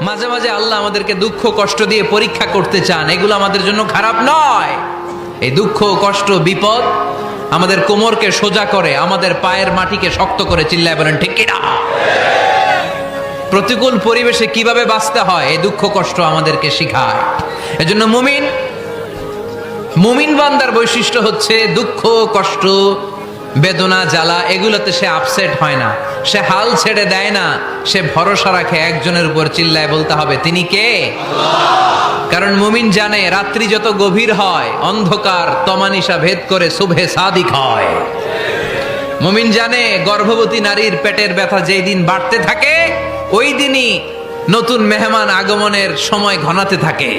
মাঝে মাঝে আল্লাহ আমাদেরকে দুঃখ কষ্ট দিয়ে পরীক্ষা করতে চান, এগুলো আমাদের জন্য খারাপ নয়। এই দুঃখ কষ্ট বিপদ আমাদের কোমরকে সোজা করে, আমাদের পায়ের মাটিকে শক্ত করে। চিল্লায় বলেন ঠিক কিনা? প্রতিকূল পরিবেশে কিভাবে বাঁচতে হয় এই দুঃখ কষ্ট আমাদেরকে শিখায়। এজন্য মুমিন বান্দার বৈশিষ্ট্য হচ্ছে দুঃখ কষ্ট বেদনা জ্বালা এগুলোতে সে আপসেট হয় না, সে হাল ছেড়ে দেয় না, সে ভরসা রাখে একজনের উপর। চিল্লায় বলতে হবে তিনি কে? কারণ মুমিন জানে রাত্রি যত গভীর হয় অন্ধকার তমানিসা ভেদ করে সুবহে সাদিক হয়। মুমিন জানে গর্ভবতী নারীর পেটের ব্যথা যেই দিন বাড়তে থাকে ওই দিনই নতুন মেহমান আগমনের সময় ঘনাতে থাকে।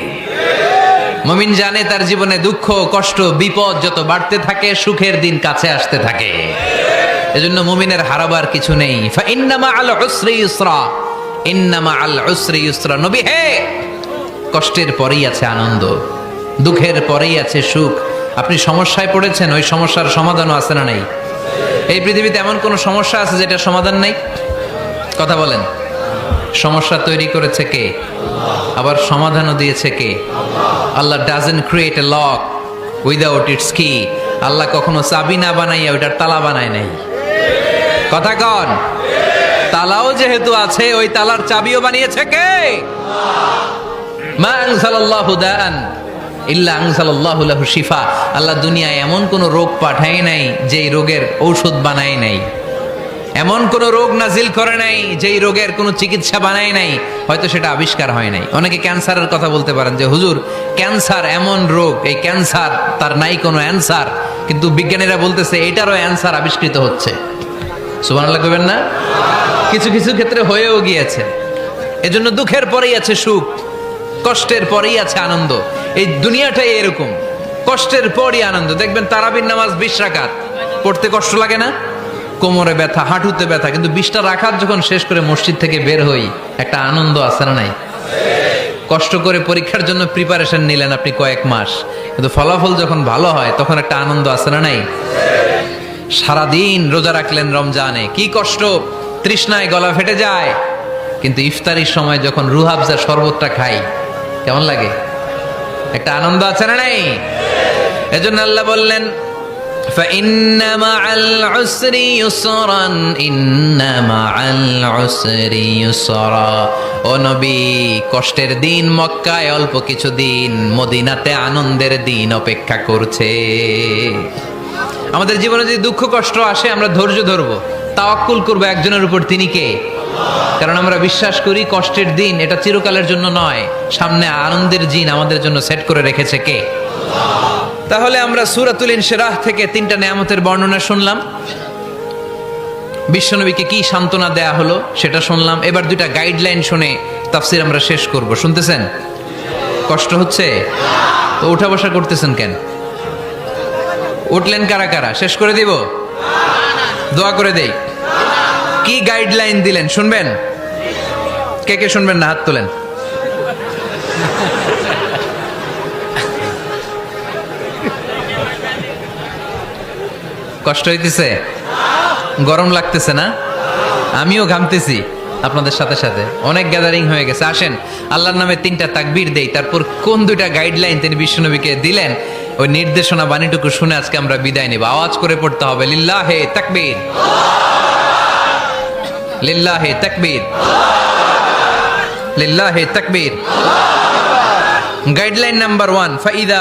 মুমিন জানে তার জীবনে দুঃখ কষ্ট বিপদ যত বাড়তে থাকে সুখের দিন কাছে আসতে থাকে। এজন্য মুমিনের হারাবার কিছু নেই। ফা ইন্না মাআল উসরি ইউসরা, ইন্না মাআল উসরি ইউসরা। নবী হে, কষ্টের পরেই আছে আনন্দ, দুঃখের পরেই আছে সুখ। আপনি সমস্যায় পড়েছেন, ওই সমস্যার সমাধানও আছে না নাই? এই পৃথিবীতে এমন কোন সমস্যা আছে যেটা সমাধান নাই? কথা বলেন। সমস্যা তৈরি করেছে কে? আবার সমাধানও দিয়েছে কে? আল্লাহ doesn't create a lock without its key. আল্লাহ কখনো চাবি না বানাইয়া ওইটার তালা বানায় নাই। কথা কন। তালাও যেহেতু আছে ওই তালার চাবিও বানিয়েছে কে? মা আনজালাল্লাহু দাআন ইল্লা আনজালাল্লাহু লাহু শিফা। আল্লাহ দুনিয়ায় এমন কোন রোগ পাঠায় নাই যেই রোগের ঔষধ বানায় নাই, এমন কোন রোগ নাজিল করে নাই যেই রোগের কোনো চিকিৎসা বানায় নাই, হয়তো সেটা আবিষ্কার হয় নাই। অনেকে ক্যান্সারের কথা বলতে পারেন যে হুজুর ক্যান্সার এমন রোগ, এই ক্যান্সার তার নাই কোনো অ্যান্সার, কিন্তু বিজ্ঞানীরা বলতেছে এটারও অ্যান্সার আবিষ্কৃত হচ্ছে। সুবহানাল্লাহ কইবেন না? কিছু কিছু ক্ষেত্রে হয়েও গিয়েছে। এজন্য দুঃখের পরেই আছে সুখ, কষ্টের পরেই আছে আনন্দ। এই দুনিয়াটাই এরকম, কষ্টের পরই আনন্দ। দেখবেন তারাবির নামাজ 20 রাকাত পড়তে কষ্ট লাগে না? কোমরে ব্যথা, হাঁটুতে ব্যথা, কিন্তু 20টা রাকাত যখন শেষ করে মসজিদ থেকে বের হই একটা আনন্দ আছে না নাই? কষ্ট করে পরীক্ষার জন্য প্রিপারেশন নিলেন আপনি কয়েক মাস, কিন্তু ফলাফল যখন ভালো হয় তখন একটা আনন্দ আছে না নাই? সারাদিন রোজা রাখলেন রমজানে, কি কষ্ট, তৃষ্ণায় গলা ফেটে যায়, কিন্তু ইফতারির সময় যখন রুহাবজা শরবতটা খাই কেমন লাগে? একটা আনন্দ আছে না নাই? এজন্য আল্লাহ বললেন فإن مع العسر يسرا إن مع العسر يسرا। ও নবী, কষ্টের দিন মক্কায় অল্প কিছু দিন, মদিনাতে আনন্দের দিন অপেক্ষা করছে। আমাদের জীবনে যদি দুঃখ কষ্ট আসে আমরা ধৈর্য ধরবো, তাওয়াক্কুল করবো একজনের উপর, তিনি কে? কারণ আমরা বিশ্বাস করি কষ্টের দিন এটা চিরকালের জন্য নয়, সামনে আনন্দের দিন আমাদের জন্য সেট করে রেখেছে কে? তাহলে আমরা সূরাতুল ইনশিরাহ থেকে 3টা নেয়ামতের বর্ণনা শুনলাম, বিশ্বনবীকে কি সান্ত্বনা দেয়া হলো সেটা শুনলাম। এবার 2টা গাইডলাইন শুনে তাফসীর আমরা শেষ করব। শুনতেছেন? কষ্ট হচ্ছে তো উঠা বসা করতেছেন কেন? উঠলেন কারা কারা? শেষ করে দিব? দোয়া করে দেই। কি গাইডলাইন দিলেন শুনবেন? কে কে শুনবেন না হাত তোলেন। কষ্ট হইতেছে? গরম লাগতেছে না? আমিও ঘামতেছি আপনাদের সাথে সাথে। অনেক গ্যাদারিং হয়ে গেছে। আসেন আল্লাহর নামে 3টা তাকবীর দেই, তারপর কোন 2টা গাইডলাইন তিনি বিশ্বনবীকে দিলেন ওই নির্দেশনা বাণীটুকু শুনে আজকে আমরা বিদায় নেব। আওয়াজ করে পড়তে হবে লিল্লাহে তাকবীর, লিল্লাহে তাকবীর, লিল্লাহে তাকবীর। গাইডলাইন নাম্বার 1, ফাইদা